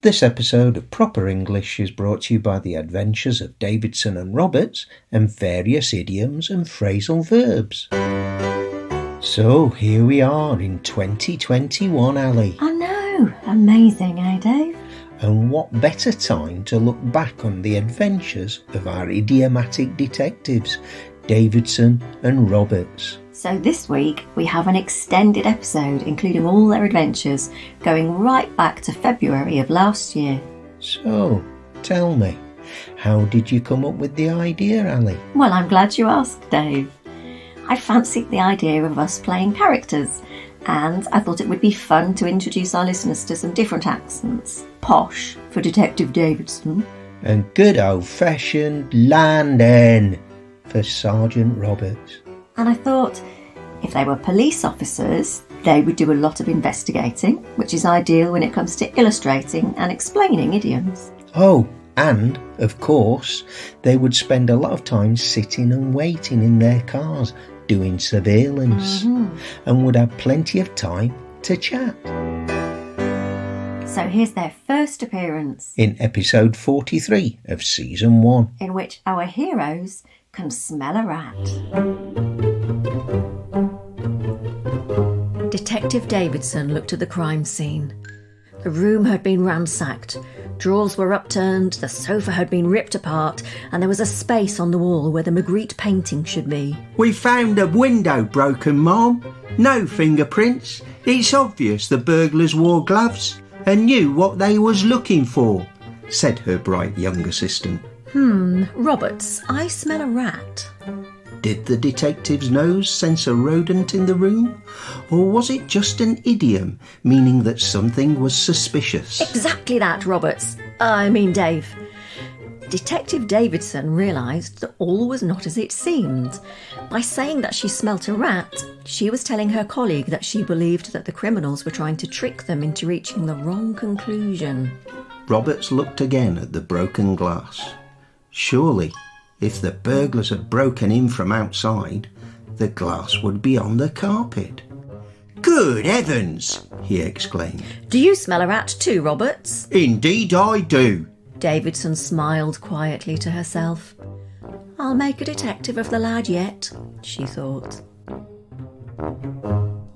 This episode of Proper English is brought to you by the adventures of Davidson and Roberts and various idioms and phrasal verbs. So here we are in 2021, Ali. I know, amazing, eh, Dave? And what better time to look back on the adventures of our idiomatic detectives, Davidson and Roberts. So this week we have an extended episode including all their adventures going right back to February of last year. So, tell me, how did you come up with the idea, Ali? Well, I'm glad you asked, Dave. I fancied the idea of us playing characters, and I thought it would be fun to introduce our listeners to some different accents. Posh for Detective Davidson. And good old-fashioned London for Sergeant Roberts. And I thought, if they were police officers, they would do a lot of investigating, which is ideal when it comes to illustrating and explaining idioms. Oh, and, of course, they would spend a lot of time sitting and waiting in their cars, doing surveillance, and would have plenty of time to chat. So here's their first appearance. In episode 43 of season 1. In which our heroes can smell a rat. Detective Davidson looked at the crime scene. The room had been ransacked. Drawers were upturned, the sofa had been ripped apart, and there was a space on the wall where the Magritte painting should be. We found a window broken, Ma'am. No fingerprints. It's obvious the burglars wore gloves and knew what they was looking for, said her bright young assistant. Roberts, I smell a rat. Did the detective's nose sense a rodent in the room? Or was it just an idiom, meaning that something was suspicious? Exactly that, Roberts. I mean, Dave. Detective Davidson realised that all was not as it seemed. By saying that she smelt a rat, she was telling her colleague that she believed that the criminals were trying to trick them into reaching the wrong conclusion. Roberts looked again at the broken glass. Surely, if the burglars had broken in from outside, the glass would be on the carpet. Good heavens, he exclaimed. Do you smell a rat too, Roberts? Indeed I do. Davidson smiled quietly to herself. I'll make a detective of the lad yet, she thought.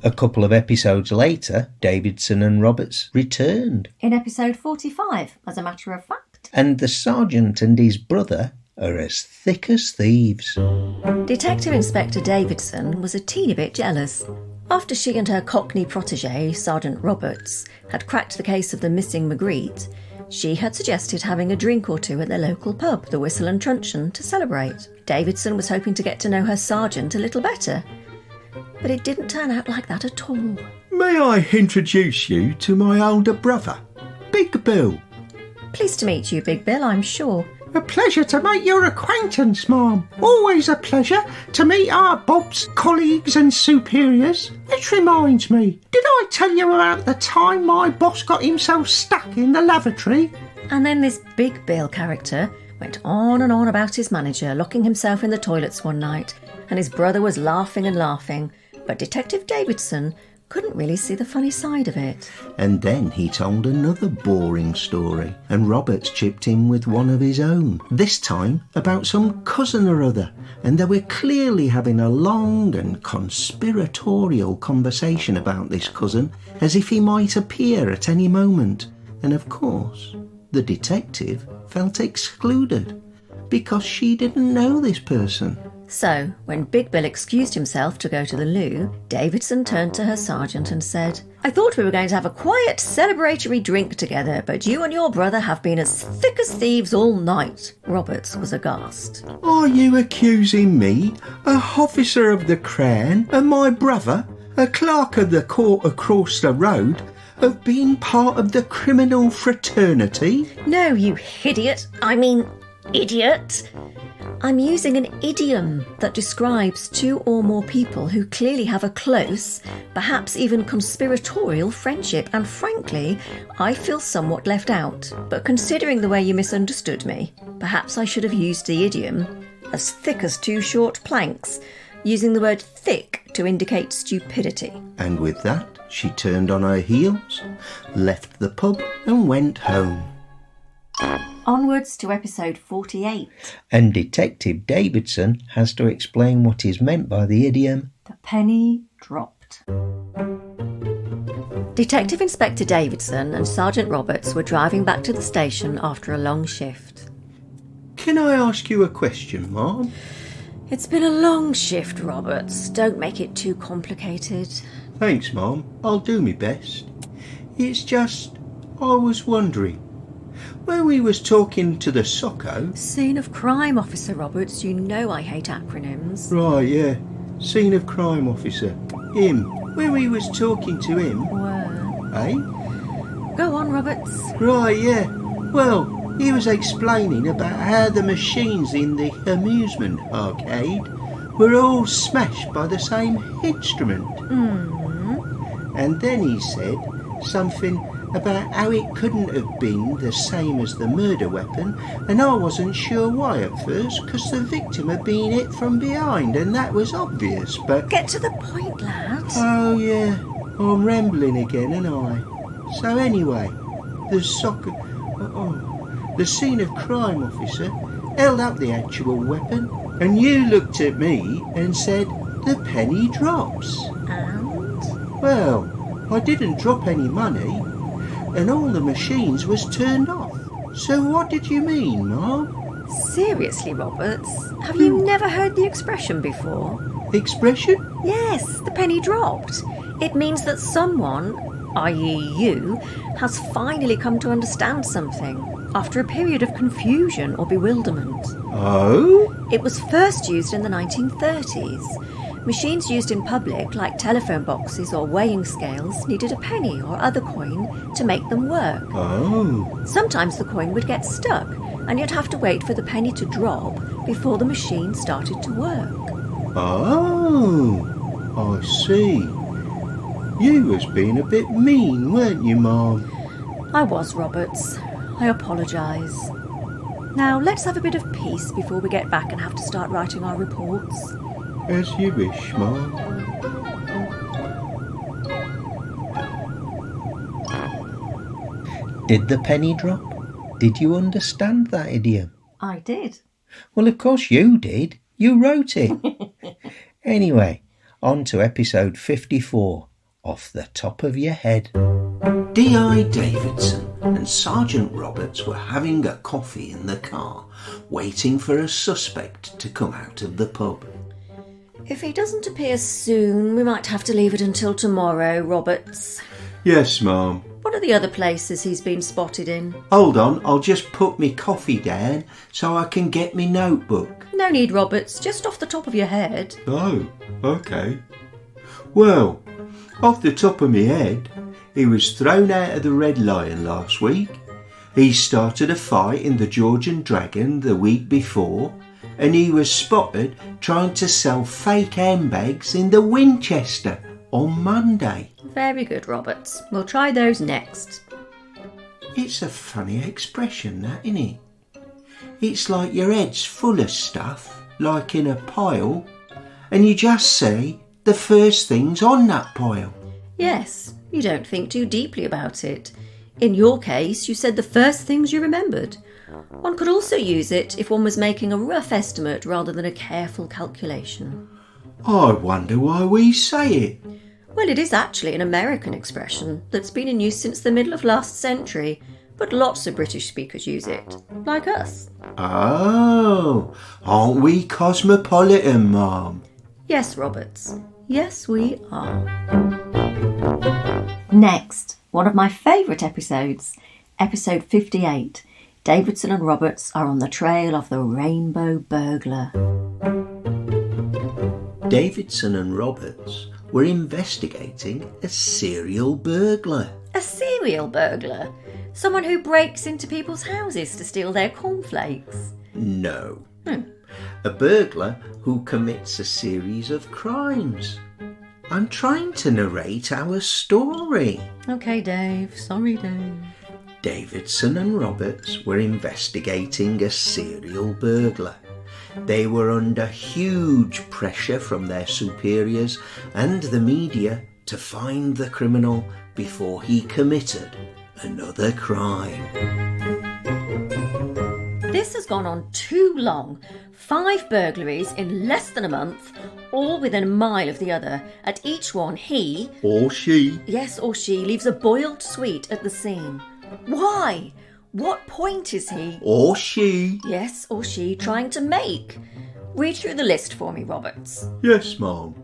A couple of episodes later, Davidson and Roberts returned. In episode 45, as a matter of fact. And the sergeant and his brother are as thick as thieves. Detective Inspector Davidson was a teeny bit jealous. After she and her Cockney protégé, Sergeant Roberts, had cracked the case of the missing Magritte, she had suggested having a drink or two at their local pub, the Whistle and Truncheon, to celebrate. Davidson was hoping to get to know her sergeant a little better. But it didn't turn out like that at all. May I introduce you to my older brother, Big Bill? Pleased to meet you, Big Bill, I'm sure. A pleasure to make your acquaintance, Ma'am. Always a pleasure to meet our Bob's colleagues and superiors. Which reminds me, did I tell you about the time my boss got himself stuck in the lavatory? And then this Big Bill character went on and on about his manager locking himself in the toilets one night, and his brother was laughing and laughing, but Detective Davidson couldn't really see the funny side of it. And then he told another boring story, and Roberts chipped in with one of his own, this time about some cousin or other, and they were clearly having a long and conspiratorial conversation about this cousin, as if he might appear at any moment. And of course, the detective felt excluded, because she didn't know this person. So, when Big Bill excused himself to go to the loo, Davidson turned to her sergeant and said, I thought we were going to have a quiet celebratory drink together, but you and your brother have been as thick as thieves all night. Roberts was aghast. Are you accusing me, a officer of the Crown, and my brother, a clerk of the court across the road, of being part of the criminal fraternity? No, you idiot. I'm using an idiom that describes two or more people who clearly have a close, perhaps even conspiratorial friendship, and frankly, I feel somewhat left out. But considering the way you misunderstood me, perhaps I should have used the idiom, as thick as two short planks, using the word thick to indicate stupidity. And with that, She turned on her heels, left the pub and went home. Onwards to episode 48. And Detective Davidson has to explain what is meant by the idiom, The penny dropped. Detective Inspector Davidson and Sergeant Roberts were driving back to the station after a long shift. Can I ask you a question, Mom? It's been a long shift, Roberts. Don't make it too complicated. Thanks, Mom. I'll do my best. It's just, I was wondering, when we was talking to the socko... Scene of crime, Officer Roberts. You know I hate acronyms. Right, yeah. Scene of crime officer. Him. When we was talking to him... Were. Eh? Go on, Roberts. Right, yeah. Well, he was explaining about how the machines in the amusement arcade were all smashed by the same instrument. And then he said something about how it couldn't have been the same as the murder weapon, and I wasn't sure why at first, because the victim had been hit from behind, and that was obvious, but... Get to the point, lad. Oh, yeah, I'm rambling again, ain't I? So anyway, the scene of crime officer held up the actual weapon, and you looked at me and said, the penny drops. And? Well, I didn't drop any money, and all the machines was turned off. So what did you mean, Mom? Seriously, Roberts? Have you never heard the expression before? Expression? Yes, the penny dropped. It means that someone, i.e. you, has finally come to understand something after a period of confusion or bewilderment. Oh? It was first used in the 1930s. Machines used in public, like telephone boxes or weighing scales, needed a penny or other coin to make them work. Oh. Sometimes the coin would get stuck, and you'd have to wait for the penny to drop before the machine started to work. Oh, I see. You was being a bit mean, weren't you, Mom? I was, Roberts. I apologise. Now, let's have a bit of peace before we get back and have to start writing our reports. As you wish, Mom. Did the penny drop? Did you understand that idiom? I did. Well, of course you did. You wrote it. Anyway, on to episode 54, Off the Top of Your Head. D.I. Davidson and Sergeant Roberts were having a coffee in the car, waiting for a suspect to come out of the pub. If he doesn't appear soon, we might have to leave it until tomorrow, Roberts. Yes, Ma'am. What are the other places he's been spotted in? Hold on, I'll just put me coffee down so I can get me notebook. No need, Roberts, just off the top of your head. Oh, okay. Well, off the top of my head, he was thrown out of the Red Lion last week. He started a fight in the Georgian Dragon the week before, and he was spotted trying to sell fake handbags in the Winchester on Monday. Very good, Roberts. We'll try those next. It's a funny expression, that, isn't it? It's like your head's full of stuff, like in a pile, and you just say the first things on that pile. Yes, you don't think too deeply about it. In your case, you said the first things you remembered. One could also use it if one was making a rough estimate rather than a careful calculation. I wonder why we say it. Well, it is actually an American expression that's been in use since the middle of last century, but lots of British speakers use it, like us. Oh, aren't we cosmopolitan, Mum? Yes, Roberts. Yes, we are. Next, one of my favourite episodes, episode 58. Davidson and Roberts are on the trail of the Rainbow Burglar. Davidson and Roberts were investigating a serial burglar. A serial burglar? Someone who breaks into people's houses to steal their cornflakes? No. A burglar who commits a series of crimes. I'm trying to narrate our story. OK, Dave. Sorry, Dave. Davidson and Roberts were investigating a serial burglar. They were under huge pressure from their superiors and the media to find the criminal before he committed another crime. This has gone on too long. 5 burglaries in less than a month, all within a mile of the other. At each one, he... Or she. Yes, or she leaves a boiled sweet at the scene. Why? What point is he... Or she. Yes, or she trying to make? Read through the list for me, Roberts. Yes, ma'am.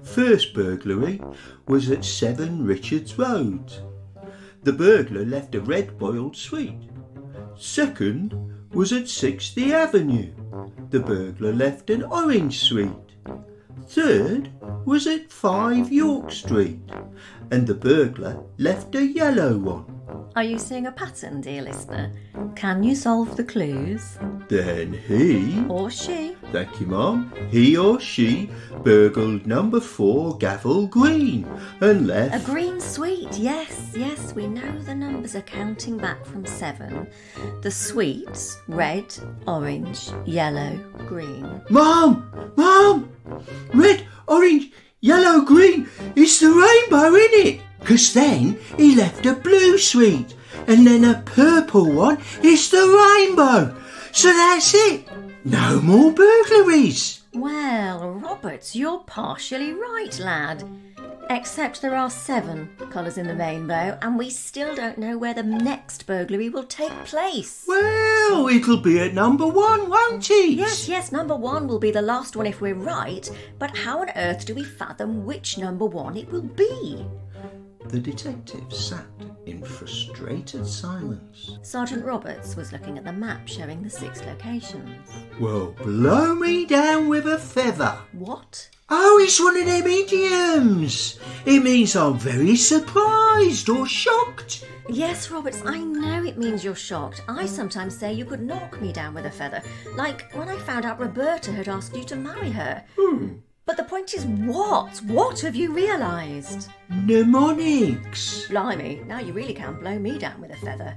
First burglary was at 7 Richards Road. The burglar left a red boiled sweet. Second was at 60 Avenue. The burglar left an orange sweet. Third was at 5 York Street, and the burglar left a yellow one. Are you seeing a pattern, dear listener? Can you solve the clues? Then he... Or she? Thank you, ma'am. He or she burgled number 4 Gavel Green and left... A green sweet, yes, we know the numbers are counting back from 7. The sweets, red, orange, yellow, green. Ma'am! Red, orange, yellow, green. It's the rainbow, innit? 'Cause then he left a blue sweet and then a purple one. It's the rainbow. So that's it. No more burglaries. Well, Roberts, you're partially right, lad. Except there are 7 colours in the rainbow and we still don't know where the next burglary will take place. Well, it'll be at number 1, won't it? Yes, number 1 will be the last one if we're right, but how on earth do we fathom which number 1 it will be? The detective sat in frustrated silence. Sergeant Roberts was looking at the map showing the 6 locations. Well, blow me down with a feather. What? Oh, it's one of them idioms. It means I'm very surprised or shocked. Yes, Roberts, I know it means you're shocked. I sometimes say you could knock me down with a feather, like when I found out Roberta had asked you to marry her. But the point is what? What have you realised? Mnemonics. Blimey, now you really can blow me down with a feather.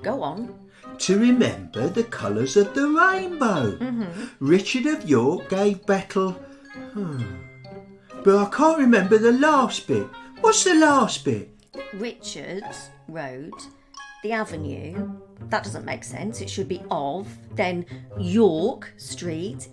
Go on. To remember the colours of the rainbow. Richard of York gave battle... But I can't remember the last bit. What's the last bit? Richards Road, the avenue. That doesn't make sense. It should be of. Then York Street,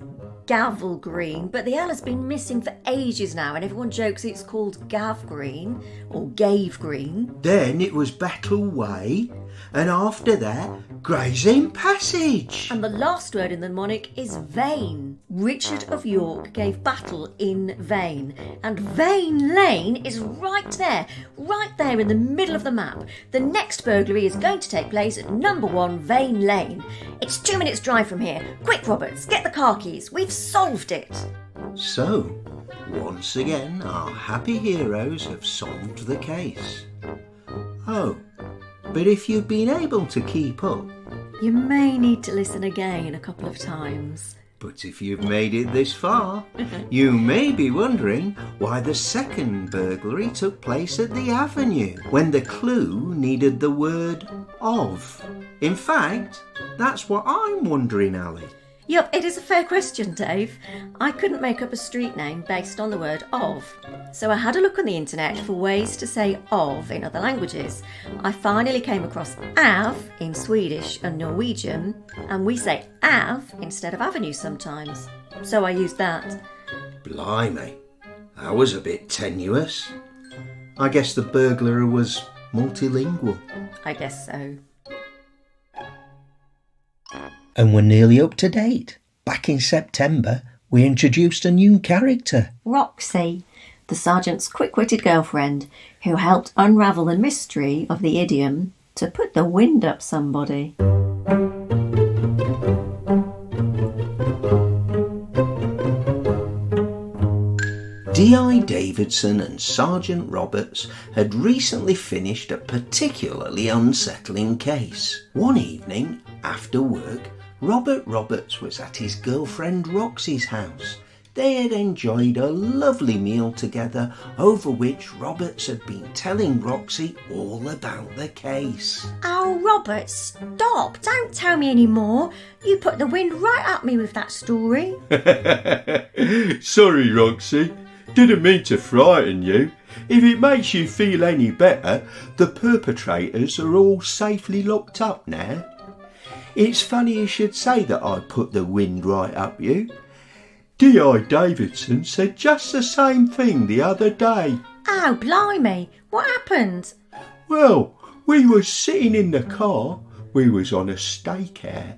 Gavel Green. But the L has been missing for ages now and everyone jokes it's called Gav Green or Gave Green. Then it was Battle Way. And after that, Gray's Inn Passage. And the last word in the mnemonic is vain. Richard of York gave battle in vain. And Vain Lane is right there in the middle of the map. The next burglary is going to take place at number 1 Vain Lane. It's 2 minutes drive from here. Quick, Roberts, get the car keys. We've solved it. So, once again, our happy heroes have solved the case. Oh, but if you've been able to keep up... You may need to listen again a couple of times. But if you've made it this far, you may be wondering why the second burglary took place at the Avenue, when the clue needed the word of. In fact, that's what I'm wondering, Ali. Yup, it is a fair question, Dave. I couldn't make up a street name based on the word of. So I had a look on the internet for ways to say of in other languages. I finally came across av in Swedish and Norwegian, and we say av instead of avenue sometimes. So I used that. Blimey, that was a bit tenuous. I guess the burglar was multilingual. I guess so. And we're nearly up to date. Back in September, we introduced a new character. Roxy, the sergeant's quick-witted girlfriend, who helped unravel the mystery of the idiom to put the wind up somebody. D.I. Davidson and Sergeant Roberts had recently finished a particularly unsettling case. One evening, after work, Robert Roberts was at his girlfriend Roxy's house. They had enjoyed a lovely meal together, over which Roberts had been telling Roxy all about the case. Oh, Robert, stop! Don't tell me any more. You put the wind right up me with that story. Sorry, Roxy. Didn't mean to frighten you. If it makes you feel any better, the perpetrators are all safely locked up now. It's funny you should say that I put the wind right up you. D.I. Davidson said just the same thing the other day. Oh, blimey, what happened? Well, we was sitting in the car, we was on a stakeout,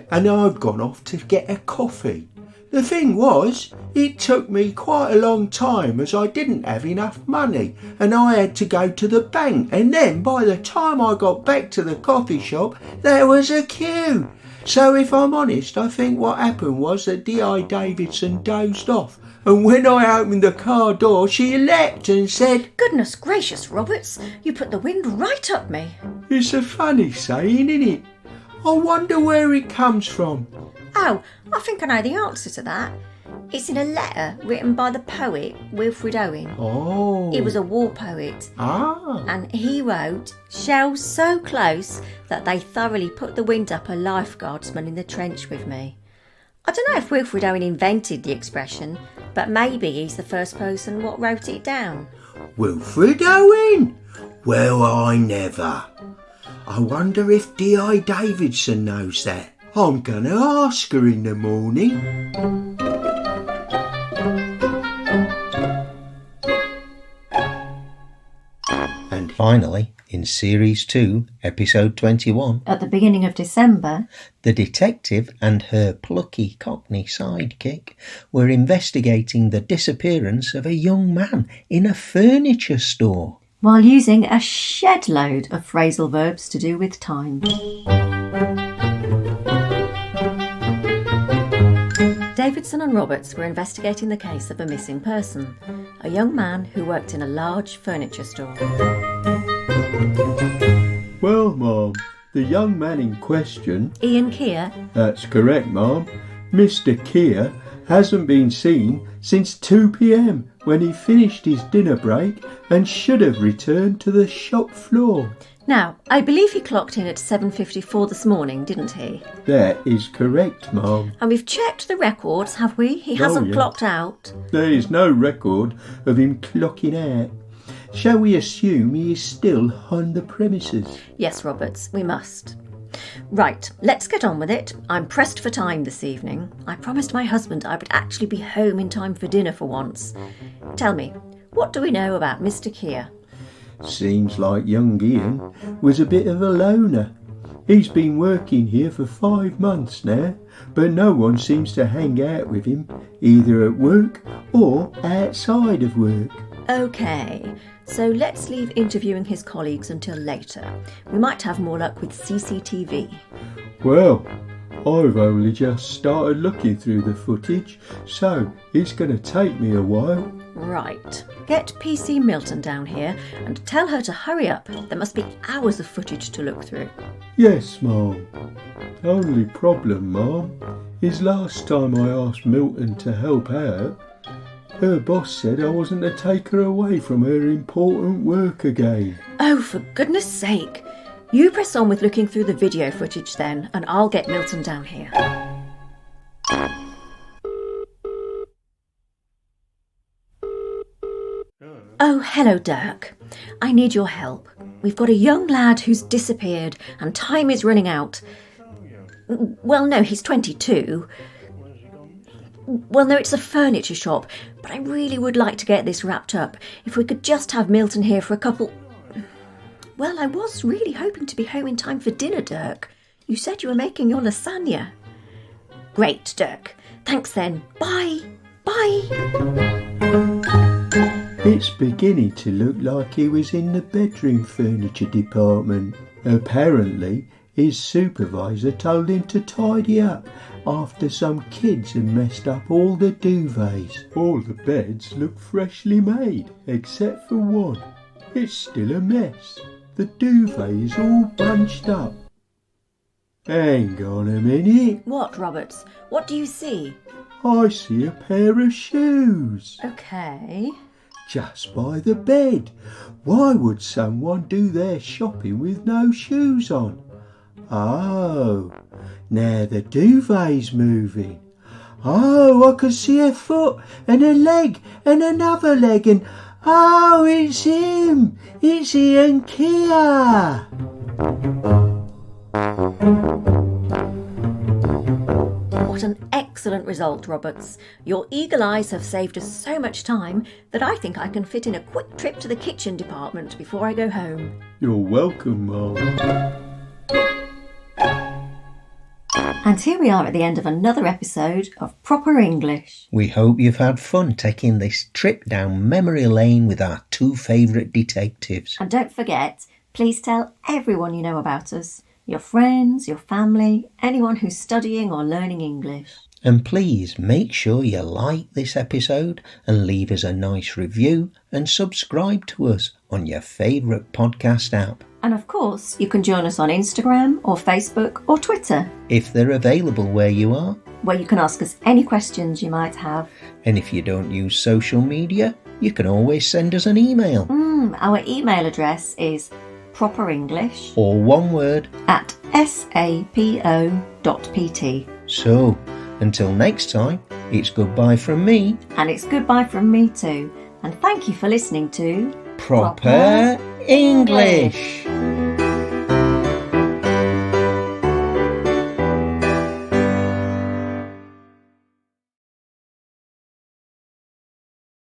and I'd gone off to get a coffee. The thing was, it took me quite a long time as I didn't have enough money and I had to go to the bank, and then by the time I got back to the coffee shop there was a queue. So if I'm honest, I think what happened was that D.I. Davidson dozed off, and when I opened the car door she leapt and said, Goodness gracious, Roberts, you put the wind right up me. It's a funny saying, isn't it? I wonder where it comes from. Oh, I think I know the answer to that. It's in a letter written by the poet Wilfred Owen. Oh. He was a war poet. Ah. And he wrote, shells so close that they thoroughly put the wind up a lifeguardsman in the trench with me. I don't know if Wilfred Owen invented the expression, but maybe he's the first person what wrote it down. Wilfred Owen? Well, I never. I wonder if D.I. Davidson knows that. I'm going to ask her in the morning. And finally, in Series 2, Episode 21, At the beginning of December, the detective and her plucky Cockney sidekick were investigating the disappearance of a young man in a furniture store. while using a shed load of phrasal verbs to do with time. Davidson and Roberts were investigating the case of a missing person, a young man who worked in a large furniture store. Well, Ma'am, the young man in question... Ian Keir? That's correct, Ma'am. Mr. Keir hasn't been seen since 2 p.m. when he finished his dinner break and should have returned to the shop floor. Now, I believe he clocked in at 7:54 this morning, didn't he? That is correct, Ma'am. And we've checked the records, have we? He hasn't clocked out. There is no record of him clocking out. Shall we assume he is still on the premises? Yes, Roberts, we must. Right, let's get on with it. I'm pressed for time this evening. I promised my husband I would actually be home in time for dinner for once. Tell me, what do we know about Mr. Keir? Seems like young Ian was a bit of a loner. He's been working here for 5 months now, but no one seems to hang out with him, either at work or outside of work. OK, so let's leave interviewing his colleagues until later. We might have more luck with CCTV. Well, I've only just started looking through the footage, so it's going to take me a while. Right. Get PC Milton down here and tell her to hurry up. There must be hours of footage to look through. Yes, Ma'am. Only problem, Ma'am, is last time I asked Milton to help out, her boss said I wasn't to take her away from her important work again. Oh, for goodness sake. You press on with looking through the video footage then, and I'll get Milton down here. Oh, hello, Dirk. I need your help. We've got a young lad who's disappeared and time is running out. Well, no, he's 22. Well, no, it's a furniture shop, but I really would like to get this wrapped up. If we could just have Milton here for a couple... Well, I was really hoping to be home in time for dinner, Dirk. You said you were making your lasagna. Great, Dirk. Thanks then. Bye. Bye. It's beginning to look like he was in the bedroom furniture department. Apparently, his supervisor told him to tidy up after some kids had messed up all the duvets. All the beds look freshly made, except for one. It's still a mess. The duvet is all bunched up. Hang on a minute. What, Roberts? What do you see? I see a pair of shoes. OK. Just by the bed. Why would someone do their shopping with no shoes on? Oh, now the duvet's moving. Oh, I can see a foot and a leg and another leg and... Oh, it's him! It's Ian Kia! What an excellent result, Roberts. Your eagle eyes have saved us so much time that I think I can fit in a quick trip to the kitchen department before I go home. You're welcome, Mum. And here we are at the end of another episode of Proper English. We hope you've had fun taking this trip down memory lane with our two favourite detectives. And don't forget, please tell everyone you know about us. Your friends, your family, anyone who's studying or learning English. And please make sure you like this episode and leave us a nice review and subscribe to us on your favourite podcast app. And of course, you can join us on Instagram or Facebook or Twitter, if they're available where you are. where you can ask us any questions you might have. And if you don't use social media, you can always send us an email. Our email address is properenglish Or one word. @sapo.pt. So, until next time, it's goodbye from me. And it's goodbye from me too. And thank you for listening to Proper English.